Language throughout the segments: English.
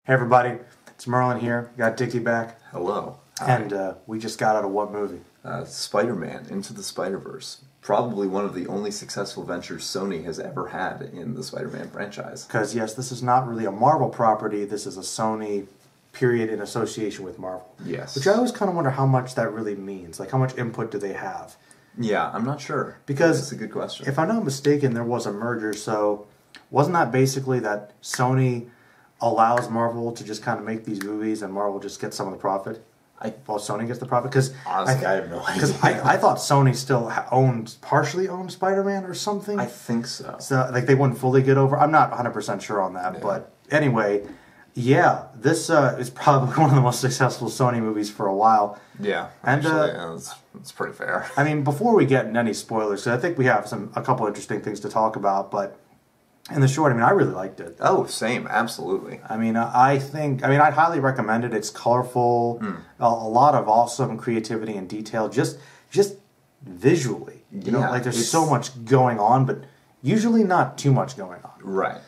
Hey everybody, it's Merlin here. Got Dickey back. Hello. Hi. And we just got out of what movie? Spider-Man Into the Spider-Verse. Probably one of the only successful ventures Sony has ever had in the Spider-Man franchise. Because yes, this is not really a Marvel property, this is a Sony period in association with Marvel. Yes. Which I always kind of wonder how much that really means. Like how much input do they have? Yeah, I'm not sure. Because that's a good question. If I'm not mistaken, there was a merger, so wasn't that basically that Sony allows Marvel to just kind of make these movies and Marvel just gets some of the profit? Well, Sony gets the profit? Because honestly, I have no idea. Because I thought Sony still partially owned Spider-Man or something. I think so. So like they wouldn't fully get over. I'm not 100% sure on that, but anyway, yeah, this is probably one of the most successful Sony movies for a while. Yeah, and that's pretty fair. I mean, before we get into any spoilers, so I think we have a couple interesting things to talk about, but in the short, I mean, I really liked it. Oh, same, absolutely. I mean, I'd highly recommend it. It's colorful, a lot of awesome creativity and detail, just visually. You know, like there's so much going on, but usually not too much going on. Right.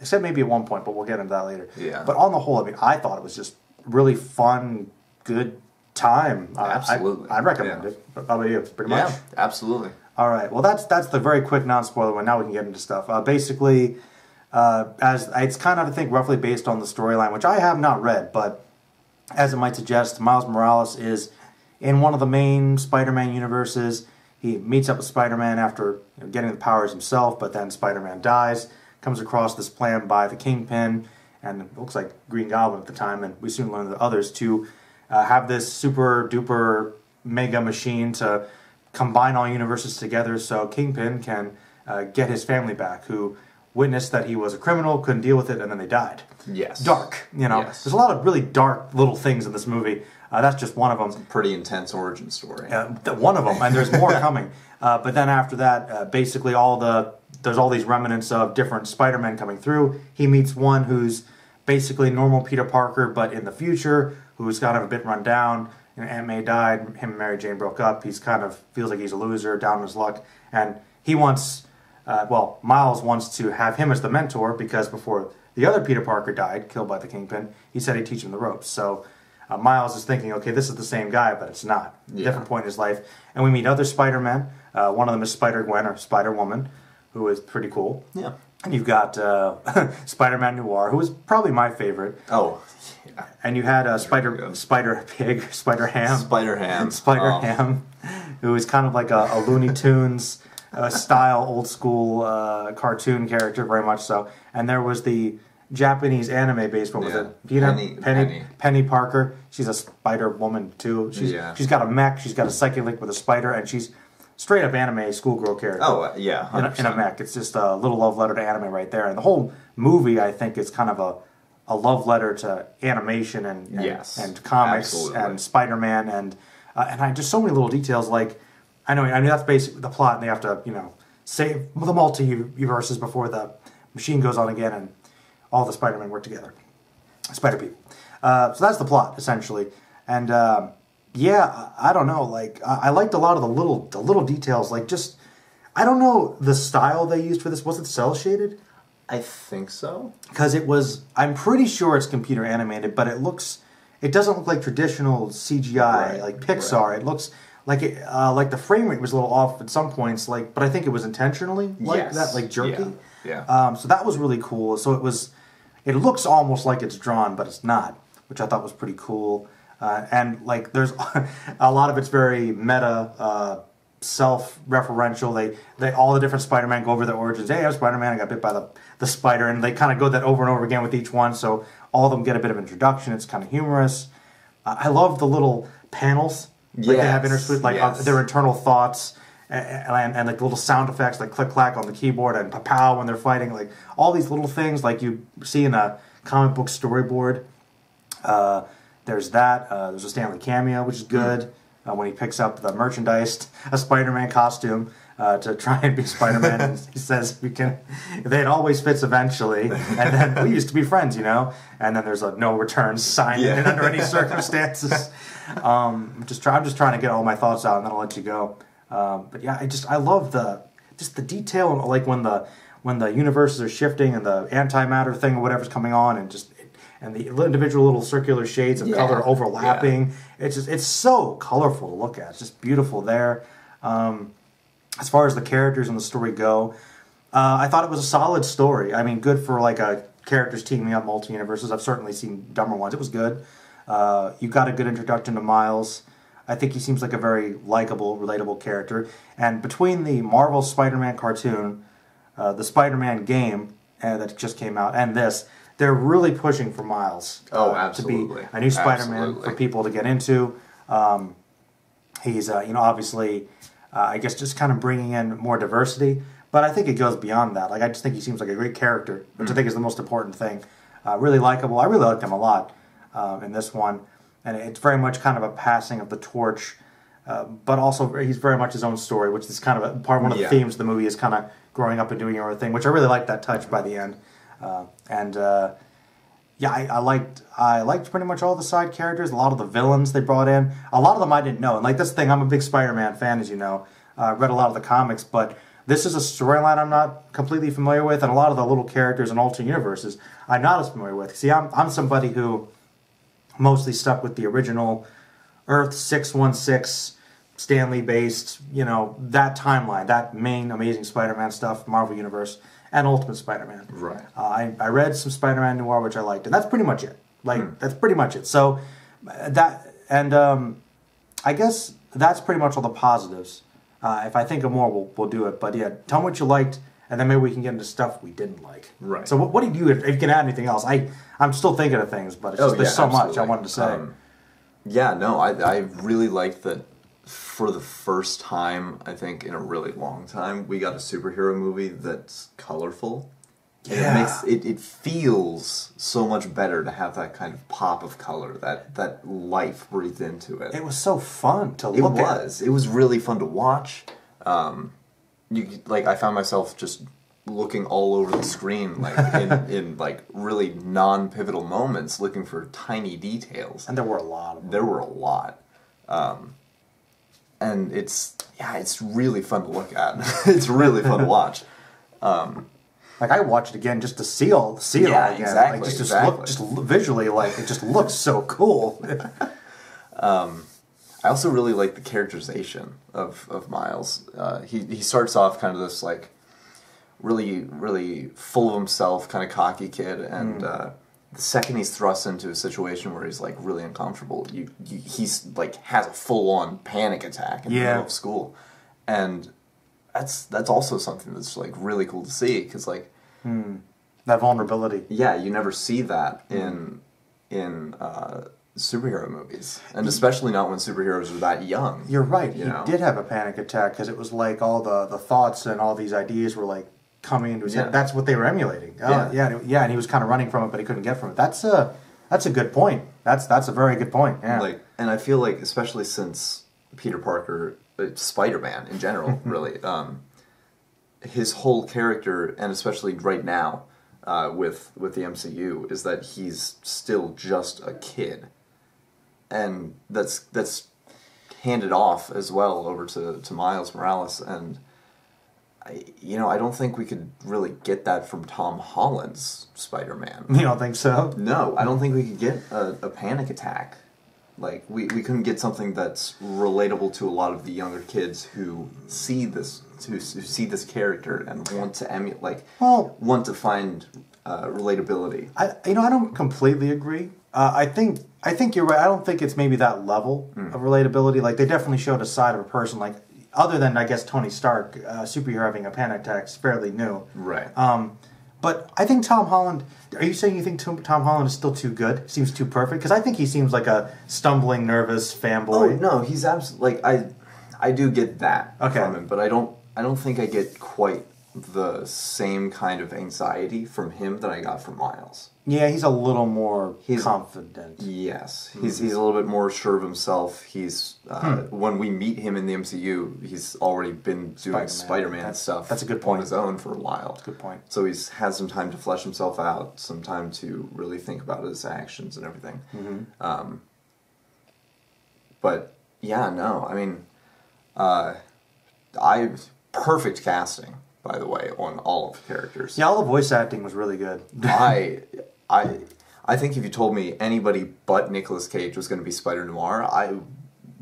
Except maybe at one point, but we'll get into that later. Yeah. But on the whole, I mean, I thought it was just really fun, good time. Absolutely. I'd recommend it. But how about you? Pretty much? Yeah, absolutely. All right. Well, that's the very quick non-spoiler one. Now we can get into stuff. Basically, as it's kind of, I think, roughly based on the storyline, which I have not read, but as it might suggest, Miles Morales is in one of the main Spider-Man universes. He meets up with Spider-Man after getting the powers himself, but then Spider-Man dies. Comes across this plan by the Kingpin, and it looks like Green Goblin at the time, and we soon learn the others, to have this super-duper mega machine to combine all universes together so Kingpin can get his family back, who witnessed that he was a criminal, couldn't deal with it, and then they died. Yes. Dark, you know. Yes. There's a lot of really dark little things in this movie. That's just one of them. It's a pretty intense origin story. One of them, and there's more coming. But then after that, basically there's all these remnants of different Spider-Men coming through. He meets one who's basically normal Peter Parker, but in the future, who's kind of a bit run down. You know, Aunt May died, him and Mary Jane broke up. He's kind of feels like he's a loser, down on his luck, and he wants, Miles wants to have him as the mentor because before the other Peter Parker died, killed by the Kingpin, he said he'd teach him the ropes. So Miles is thinking, okay, this is the same guy, but it's not. Yeah. Different point in his life. And we meet other Spider-Men. One of them is Spider-Gwen, or Spider-Woman, who is pretty cool. Yeah. And you've got Spider-Man Noir, who is probably my favorite. Oh, yeah. And you had Spider-Pig, Spider-Ham. Spider-Ham. Spider-Ham, who is kind of like a Looney Tunes style, old-school cartoon character, very much so. And there was the Japanese anime-based one with Penny Parker. She's a Spider-Woman, too. She's got a mech, she's got a psychic link with a spider, and she's straight up anime schoolgirl character. Oh, yeah. In a mech. It's just a little love letter to anime right there. And the whole movie, I think, is kind of a love letter to animation and comics, absolutely, and Spider-Man and I just so many little details. Like I mean that's basically the plot, and they have to save the multiverses before the machine goes on again, and all the Spider-Men work together, Spider people. So that's the plot essentially, and I don't know. Like I liked a lot of the little details. Like just I don't know the style they used for this. Was it cel shaded? I think so. Because I'm pretty sure it's computer animated, but it doesn't look like traditional CGI, like Pixar. Right. It looks like like the frame rate was a little off at some points, but I think it was intentionally like that, like jerky. Yeah. So that was really cool. So it looks almost like it's drawn, but it's not, which I thought was pretty cool. And like there's a lot of it's very meta, self-referential. They all the different Spider-Man go over their origins. Hey, I'm Spider-Man, I got bit by the spider, and they kind of go that over and over again with each one, so all of them get a bit of introduction. It's kind of humorous. I love the little panels they have interspersed, their internal thoughts, and like little sound effects like click-clack on the keyboard and pow when they're fighting, like all these little things like you see in a comic book storyboard. There's that. There's a Stanley cameo, which is good. When he picks up the merchandise, a Spider-Man costume to try and be Spider-Man, and he says it always fits eventually, and then we used to be friends, and then there's a no return sign under any circumstances. I'm just trying to get all my thoughts out, and then I'll let you go. But yeah, I love the detail, like when the universes are shifting and the antimatter thing or whatever's coming on, and and the individual little circular shades of color overlapping. It's so colorful to look at. It's just beautiful there. As far as the characters and the story go, I thought it was a solid story. I mean, good for like a characters teaming up multi-universes. I've certainly seen dumber ones. It was good. You got a good introduction to Miles. I think he seems like a very likable, relatable character. And between the Marvel Spider-Man cartoon, the Spider-Man game that just came out, and this, they're really pushing for Miles to be a new Spider-Man for people to get into. He's, obviously, I guess just kind of bringing in more diversity. But I think it goes beyond that. Like, I just think he seems like a great character, which I think is the most important thing. Really likable. I really liked him a lot in this one. And it's very much kind of a passing of the torch. But also, he's very much his own story, which is kind of one of the themes of the movie is kind of growing up and doing your own thing, which I really liked that touch by the end. I liked pretty much all the side characters, a lot of the villains they brought in. A lot of them I didn't know. And like this thing, I'm a big Spider-Man fan, as you know. Read a lot of the comics, but this is a storyline I'm not completely familiar with, and a lot of the little characters in alternate universes I'm not as familiar with. See, I'm somebody who mostly stuck with the original Earth 616 Stanley-based, that timeline, that main Amazing Spider-Man stuff, Marvel Universe, and Ultimate Spider-Man. Right. I read some Spider-Man Noir, which I liked, and that's pretty much it. That's pretty much it. So, I guess that's pretty much all the positives. If I think of more, we'll do it. But yeah, tell me what you liked, and then maybe we can get into stuff we didn't like. Right. So what did you, if you can add anything else? I'm still thinking of things, but it's just, there's so much I wanted to say. I really liked that for the first time, I think, in a really long time, we got a superhero movie that's colorful. Yeah. And it feels so much better to have that kind of pop of color, that life breathed into it. It was so fun to look at. It was really fun to watch. I found myself just looking all over the screen, in like really non-pivotal moments, looking for tiny details. And there were a lot of them. There were a lot. And it's really fun to look at. It's really fun to watch. I watched it again just to see it all again. Exactly. Just visually, it just looks so cool. I also really like the characterization of Miles. He starts off kind of this really, really full of himself, kind of cocky kid, and the second he's thrust into a situation where he's really uncomfortable, he's has a full on panic attack in the middle of school, and that's also something that's really cool to see, because that vulnerability. Yeah, you never see that in superhero movies, and especially not when superheroes are that young. You're right. He did have a panic attack because it was all the thoughts and all these ideas were coming into his head. That's what they were emulating. And he was kind of running from it, but he couldn't get from it. That's a good point. That's a very good point. Yeah. And I feel especially since Peter Parker, Spider-Man in general, really, his whole character, and especially right now with the MCU, is that he's still just a kid, and that's handed off as well over to Miles Morales, and I don't think we could really get that from Tom Holland's Spider-Man. You don't think so? No, I don't think we could get a panic attack. We couldn't get something that's relatable to a lot of the younger kids who see this character and want to emulate, want to find relatability. I don't completely agree. I think you're right. I don't think it's maybe that level of relatability. They definitely showed a side of a person, other than, I guess, Tony Stark, superhero having a panic attack is fairly new. Right. But I think Tom Holland... Are you saying you think Tom Holland is still too good? Seems too perfect? Because I think he seems like a stumbling, nervous fanboy. Oh, no, he's absolutely... I do get that from him, but I don't think I get quite the same kind of anxiety from him that I got from Miles. Yeah, he's a little more confident. Yes, he's a little bit more sure of himself. He's when we meet him in the MCU, he's already been doing Spider-Man stuff. That's a good point. On his own for a while. That's a good point. So he's had some time to flesh himself out, some time to really think about his actions and everything. Mm-hmm. But yeah, no, I mean, perfect casting, by the way, on all of the characters. Yeah, all the voice acting was really good. I I think if you told me anybody but Nicolas Cage was going to be Spider-Noir, I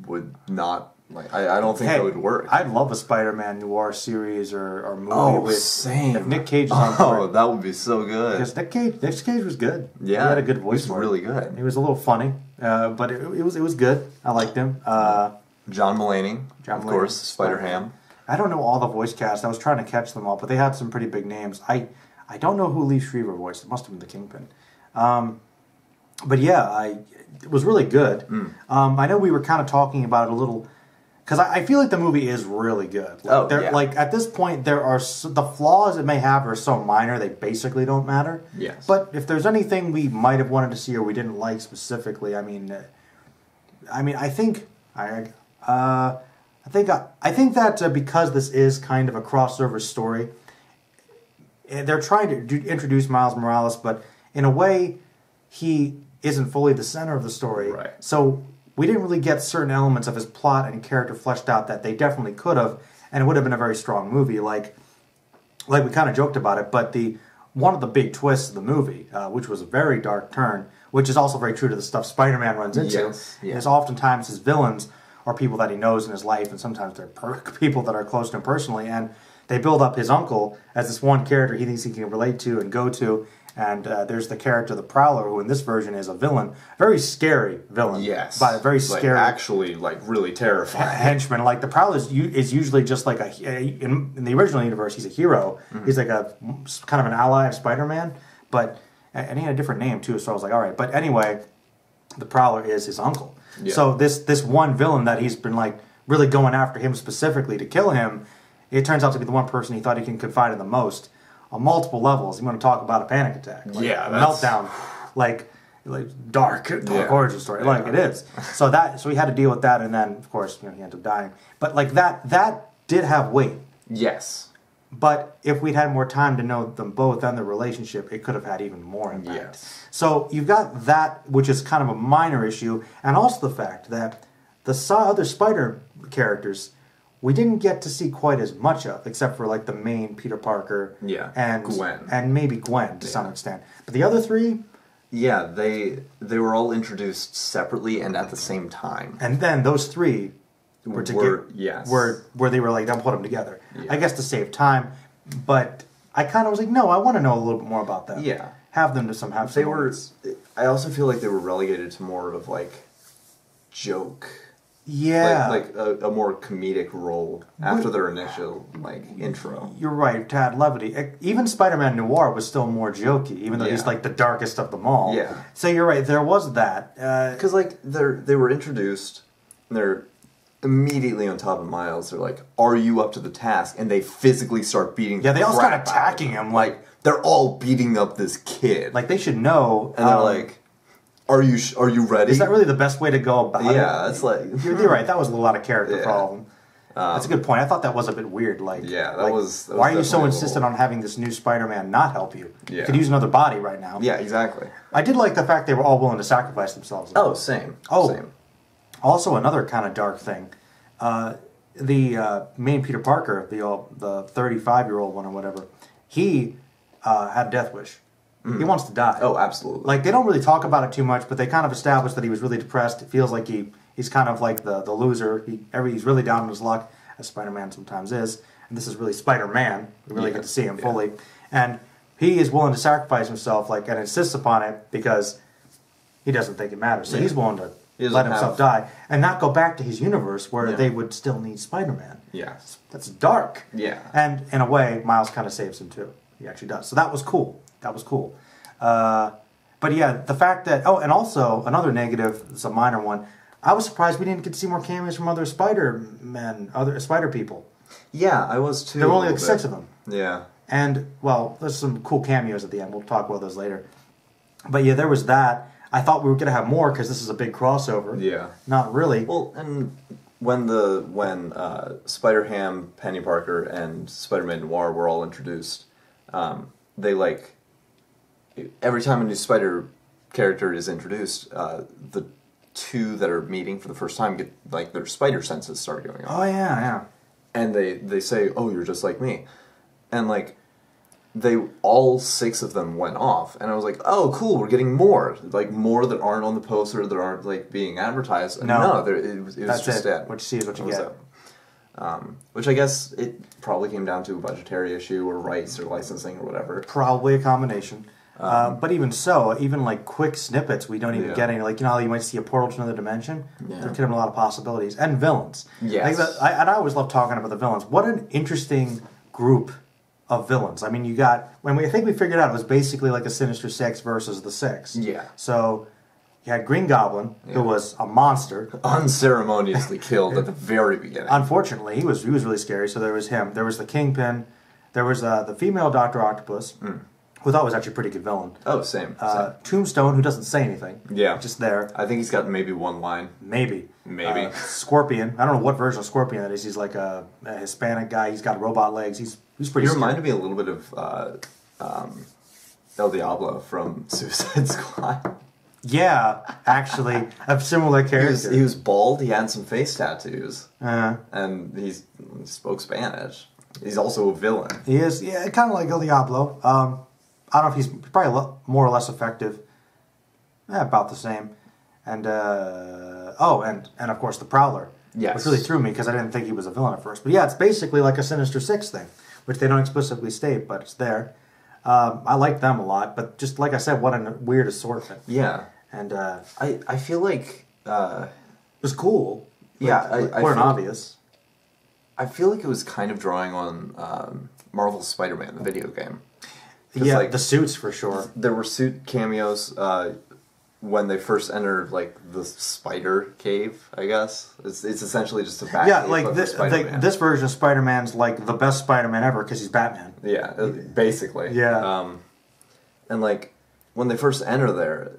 would not... Like, I don't think that would work. I'd love a Spider-Man noir series or movie with same. If Nick Cage is on board. That would be so good. Because Nick Cage was good. Yeah, he had a good voice. He was really good. He was a little funny, but it was good. I liked him. John Mulaney, of course, Spider-Ham. I don't know all the voice cast. I was trying to catch them all, but they had some pretty big names. I don't know who Lee Shriver voiced. It must have been the Kingpin. But yeah, it was really good. I know we were kind of talking about it a little. Because I feel like the movie is really good. Like, at this point, there are the flaws it may have are so minor they basically don't matter. Yes. But if there's anything we might have wanted to see or we didn't like specifically, I think that because this is kind of a crossover story, they're trying to introduce Miles Morales, but in a way, he isn't fully the center of the story. Right. So we didn't really get certain elements of his plot and character fleshed out that they definitely could have, and it would have been a very strong movie. Like we kind of joked about it, but one of the big twists of the movie, which was a very dark turn, which is also very true to the stuff Spider-Man runs into, is oftentimes his villains are people that he knows in his life, and sometimes they're people that are close to him personally, and they build up his uncle as this one character he thinks he can relate to and go to. And there's the character, the Prowler, who in this version is a villain. Very scary villain. Yes. But very scary. Actually, really terrifying. Henchman. Like, the Prowler is usually just like in the original universe, he's a hero. Mm-hmm. He's like a kind of an ally of Spider-Man. And he had a different name, too, so I was like, all right. But anyway, the Prowler is his uncle. Yeah. So this one villain that he's been, like, really going after him specifically to kill him, it turns out to be the one person he thought he can confide in the most. On multiple levels, you want to talk about a panic attack, like a meltdown, like dark origin story, like it is. So he had to deal with that, and then of course he ended up dying. But like that did have weight. Yes. But if we'd had more time to know them both and their relationship, it could have had even more impact. Yes. So you've got that, which is kind of a minor issue, and also the fact that the other Spider characters, we didn't get to see quite as much of, except for like the main Peter Parker and Gwen. And maybe Gwen to some extent. But the other three... Yeah, they were all introduced separately and at the same time. And then those three where they were like, don't put them together. Yeah. I guess to save time, but I kind of was like, no, I want to know a little bit more about them. Yeah. Have them to have they were. I also feel like they were relegated to more of like joke. Yeah. Like a more comedic role after their initial, intro. You're right, to add levity. Even Spider-Man Noir was still more jokey, even though he's, like, the darkest of them all. Yeah. So you're right, there was that. Because, they were introduced, and they're immediately on top of Miles. They're like, are you up to the task? And they physically start beating they all start attacking him. Like, they're all beating up this kid. Like, they should know. And they're like... Are you ready? Is that really the best way to go about it? Yeah, it's like... You're right, that was a lot of character for all of them. That's a good point. I thought that was a bit weird. Like, that was why are you so insistent on having this new Spider-Man not help you? Yeah. You could use another body right now. Yeah, exactly. I did like the fact they were all willing to sacrifice themselves. Same. Same. Also, another kind of dark thing. The main Peter Parker, the 35-year-old one or whatever, he had a death wish. He wants to die. Oh, absolutely. Like, they don't really talk about it too much, but they kind of establish that he was really depressed. It feels like he's kind of like the loser. He's really down on his luck, as Spider-Man sometimes is. And this is really Spider-Man. We really get to see him fully. And he is willing to sacrifice himself, and insists upon it because he doesn't think it matters. So he's willing to let himself die and not go back to his universe where they would still need Spider-Man. Yes. That's dark. Yeah. And in a way, Miles kind of saves him too. He actually does. So that was cool. That was cool. But yeah, the fact that... Oh, and also, another negative, it's a minor one, I was surprised we didn't get to see more cameos from other Spider-Men, other Spider people. Yeah, I was too. There were only like 6 of them. Yeah. And, well, there's some cool cameos at the end. We'll talk about those later. But yeah, there was that. I thought we were going to have more because this is a big crossover. Yeah. Not really. Well, and when Spider-Ham, Penny Parker, and Spider-Man Noir were all introduced, they every time a new Spider character is introduced, the two that are meeting for the first time get their spider senses start going on. Oh yeah. And they say, "Oh, you're just like me," and all 6 of them went off, and I was like, oh, cool, we're getting more. Like, more that aren't on the poster, that aren't, like, being advertised. And it was just dead. What you see is what you get. Which I guess it probably came down to a budgetary issue, or rights, or licensing, or whatever. Probably a combination. But even so, even like quick snippets, we don't even get any. Like, you know how you might see a portal to another dimension? Yeah. There could have been a lot of possibilities. And villains. Yes. Like I always love talking about the villains. What an interesting group of villains. I mean, you got... I think we figured out it was basically like a Sinister Six versus the Six. Yeah. So, you had Green Goblin, who was a monster. Unceremoniously killed at the very beginning. Unfortunately, he was really scary. So there was him. There was the Kingpin. There was the female Dr. Octopus. Who I thought was actually a pretty good villain. Oh, same. Tombstone, who doesn't say anything. Yeah. Just there. I think he's got maybe one line. Maybe. Scorpion. I don't know what version of Scorpion that is. He's like a Hispanic guy. He's got robot legs. He's pretty He reminded me a little bit of El Diablo from Suicide Squad. Yeah, actually. A similar character. He was bald. He had some face tattoos. And he spoke Spanish. He's also a villain. He is. Yeah, kind of like El Diablo. I don't know if he's probably more or less effective. About the same. And, and of course the Prowler. Yes. Which really threw me because I didn't think he was a villain at first. But yeah, it's basically like a Sinister Six thing, which they don't explicitly state, but it's there. I like them a lot, but just like I said, what a weird assortment. Yeah. And I feel like... it was cool. Yeah. I weren't obvious. I feel like it was kind of drawing on Marvel's Spider-Man, the video game. Yeah, like, the suits for sure. There were suit cameos when they first entered, like, the Spider Cave, I guess. It's essentially just a Bat cave, like this version of Spider-Man's like the best Spider-Man ever because he's Batman. Yeah, basically. Yeah. And, like, when they first enter there,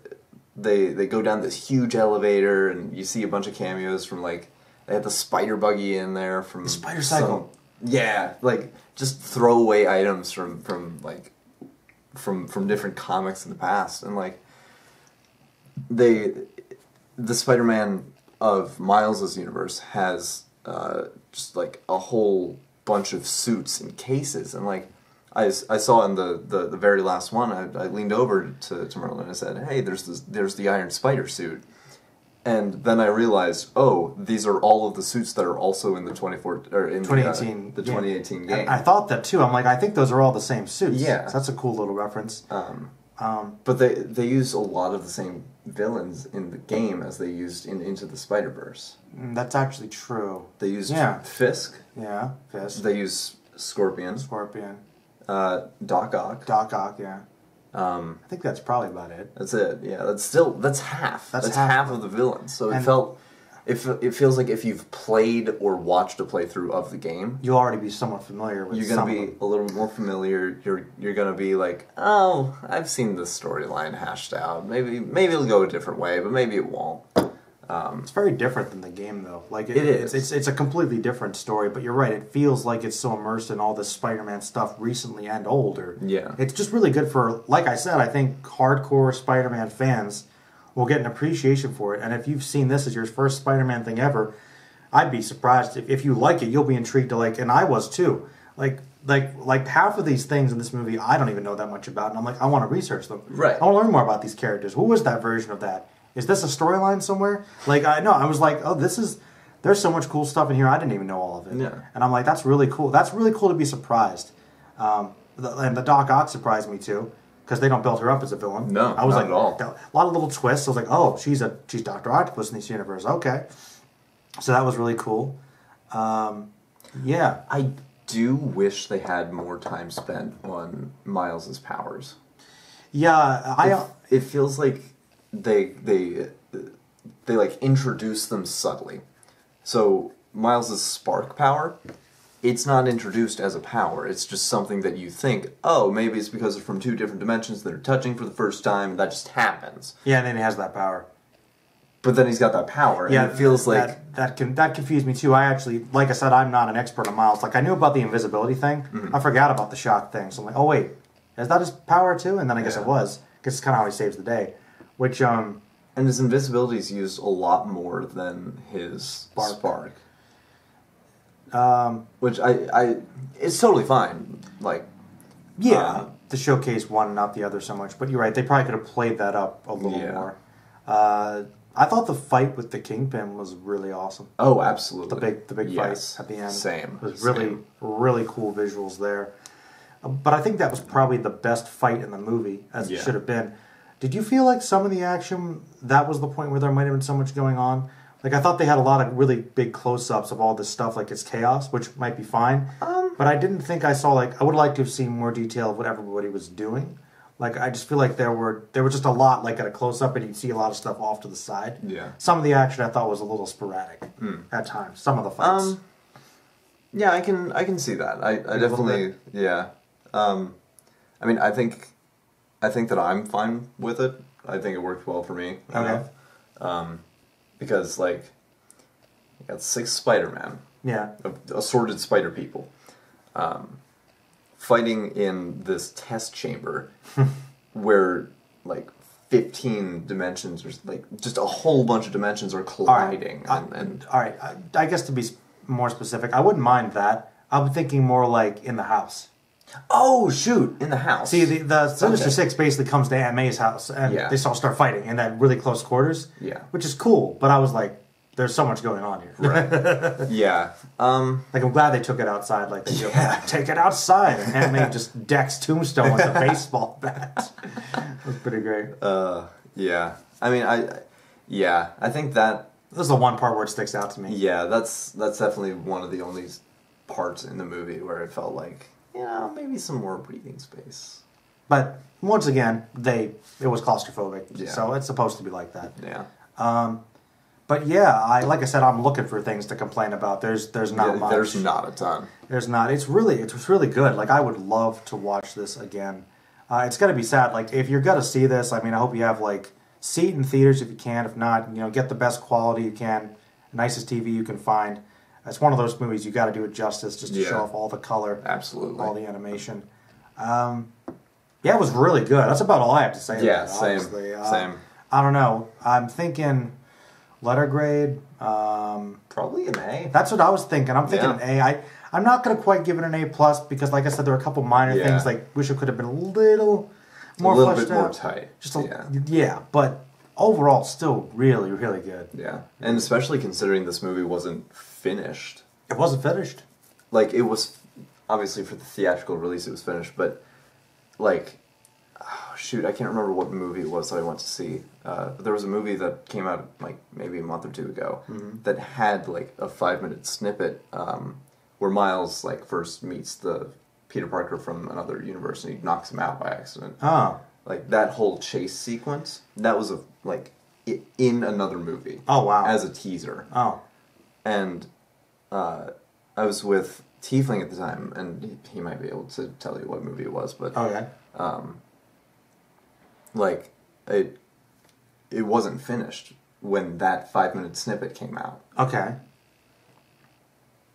they go down this huge elevator, and you see a bunch of cameos from, like, they had the spider buggy in there from... The spider cycle. Yeah, like, just throwaway items from different comics in the past. And, like, the Spider-Man of Miles' universe has just, like, a whole bunch of suits and cases. And, like, I saw in the very last one, I leaned over to Merlin and I said, hey, there's the Iron Spider suit. And then I realized, oh, these are all of the suits that are also in the 2018 the 2018 game. And I thought that too. I'm like, I think those are all the same suits. Yeah, so that's a cool little reference. But they use a lot of the same villains in the game as they used in Into the Spider-Verse. That's actually true. They used Fisk. Yeah, Fisk. They use Scorpion. Doc Ock. Yeah. I think that's probably about it. That's it. Yeah, that's half. That's half of the villains. So it feels like if you've played or watched a playthrough of the game, you'll already be somewhat familiar with. You're going to be a little more familiar. You're going to be like, oh, I've seen this storyline hashed out. Maybe it'll go a different way, but maybe it won't. It's very different than the game, though. Like it is. It's a completely different story. But you're right. It feels like it's so immersed in all this Spider-Man stuff, recently and older. Yeah. It's just really good for, like I said, I think hardcore Spider-Man fans will get an appreciation for it. And if you've seen this as your first Spider-Man thing ever, I'd be surprised if you like it. You'll be intrigued to like, and I was too. Like half of these things in this movie, I don't even know that much about, and I'm like, I want to research them. Right. I want to learn more about these characters. Who was that version of that? Is this a storyline somewhere? Like, I was like, oh, there's so much cool stuff in here, I didn't even know all of it. Yeah. And I'm like, that's really cool. That's really cool to be surprised. And the Doc Ock surprised me too, because they don't build her up as a villain. No, I was not like, at all. A lot of little twists. I was like, oh, she's Dr. Octopus in this universe. Okay. So that was really cool. Yeah. I do wish they had more time spent on Miles' powers. Yeah, it feels like they like introduce them subtly. So Miles' spark power, it's not introduced as a power. It's just something that you think, oh, maybe it's because they're from two different dimensions that are touching for the first time, and that just happens. Yeah, and then he has that power. But then he's got that power, and it feels like... That confused me too. I actually, like I said, I'm not an expert on Miles. Like, I knew about the invisibility thing. Mm-hmm. I forgot about the shock thing. So I'm like, oh wait, is that his power too? And then I guess it was. Because it's kind of how he saves the day. Which, And his invisibility is used a lot more than his spark. Which it's totally fine. Like, to showcase one and not the other so much. But you're right, they probably could have played that up a little more. I thought the fight with the Kingpin was really awesome. Oh, absolutely. The big fight at the end. Same. It was really cool visuals there. But I think that was probably the best fight in the movie, as it should have been. Did you feel like some of the action, that was the point where there might have been so much going on? Like, I thought they had a lot of really big close-ups of all this stuff, like it's chaos, which might be fine. But I didn't think I saw, like, I would like to have seen more detail of what everybody was doing. Like, I just feel like there were just a lot, like, at a close-up, and you'd see a lot of stuff off to the side. Yeah. Some of the action I thought was a little sporadic at times. Some of the fights. Yeah, I can see that. I definitely, yeah. I mean, I think that I'm fine with it. I think it worked well for me. Okay. Because, like, you got 6 Spider-Man. Yeah. Assorted spider people. Fighting in this test chamber where, like, 15 dimensions, or, like, just a whole bunch of dimensions are colliding. All right. I guess to be more specific, I wouldn't mind that. I'm thinking more like in the house. Oh, shoot! In the house. See, the Sinister Six basically comes to Aunt May's house, and they all start fighting in that really close quarters. Yeah. Which is cool, but I was like, there's so much going on here. Right. Yeah. Like, I'm glad they took it outside like they do. Take it outside! And Aunt May just decks Tombstone with a baseball bat. It was pretty great. Yeah. I mean, I think that... This is the one part where it sticks out to me. Yeah, that's definitely one of the only parts in the movie where it felt like, you know, maybe some more breathing space. But once again, it was claustrophobic, so it's supposed to be like that. Yeah. But yeah, like I said, I'm looking for things to complain about. There's not much. There's not a ton. There's not. It's really good. Like, I would love to watch this again. It's gonna be sad. Like, if you're gonna see this, I mean, I hope you have like seat in theaters if you can. If not, you know, get the best quality you can, nicest TV you can find. It's one of those movies you got to do it justice, just to show off all the color, absolutely, all the animation. Yeah, it was really good. That's about all I have to say. Yeah, about it, same. Same. I don't know. I'm thinking letter grade. Probably an A. That's what I was thinking. I'm thinking an A. I'm not going to quite give it an A plus because, like I said, there are a couple minor things. Like, wish it could have been a little more fleshed out. More tight. Yeah, but overall, still really, really good. Yeah, and especially considering this movie wasn't finished. It wasn't finished. Like, it was, obviously for the theatrical release it was finished, but, like, oh, shoot, I can't remember what movie it was that I went to see. But there was a movie that came out, like, maybe a month or two ago that had, like, a 5-minute snippet where Miles, like, first meets the Peter Parker from another universe and he knocks him out by accident. Oh. Like, that whole chase sequence, that was, in another movie. Oh, wow. As a teaser. Oh. And I was with Tiefling at the time, and he might be able to tell you what movie it was, but... Okay. Like, it wasn't finished when that 5-minute snippet came out. Okay.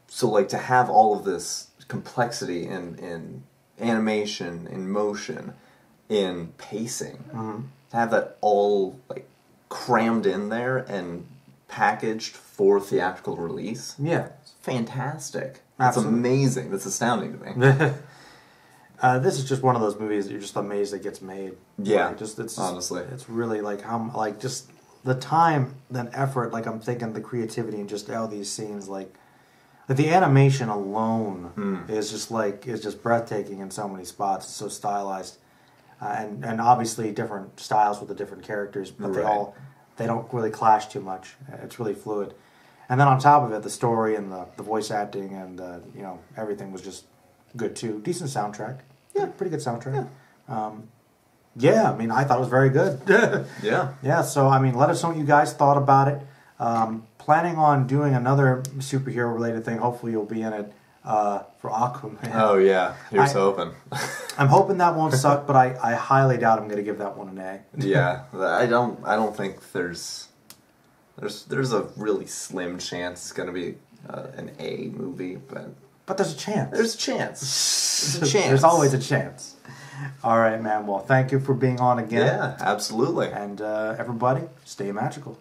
So, like, to have all of this complexity in animation, in motion, in pacing, to have that all, like, crammed in there and packaged for theatrical release. Yeah. It's fantastic. Absolutely. It's amazing. That's astounding to me. This is just one of those movies that you're just amazed it gets made. Yeah. Like, it's honestly. It's really like how, like, just the time and effort, like, I'm thinking the creativity and just how these scenes, like the animation alone is just breathtaking in so many spots. It's so stylized. And obviously different styles with the different characters, but they don't really clash too much. It's really fluid. And then on top of it, the story and the voice acting and you know, everything was just good too. Decent soundtrack. Yeah, pretty good soundtrack. Yeah, I mean, I thought it was very good. Yeah. Yeah, so I mean, let us know what you guys thought about it. Planning on doing another superhero related thing. Hopefully you'll be in it for Aquaman. Oh yeah, here's hoping. I'm hoping that won't suck, but I highly doubt I'm going to give that one an A. Yeah, I don't think there's a really slim chance it's going to be an A movie, but there's a chance. There's a chance. There's a chance. There's always a chance. All right, man. Well, thank you for being on again. Yeah, absolutely. And everybody, stay magical.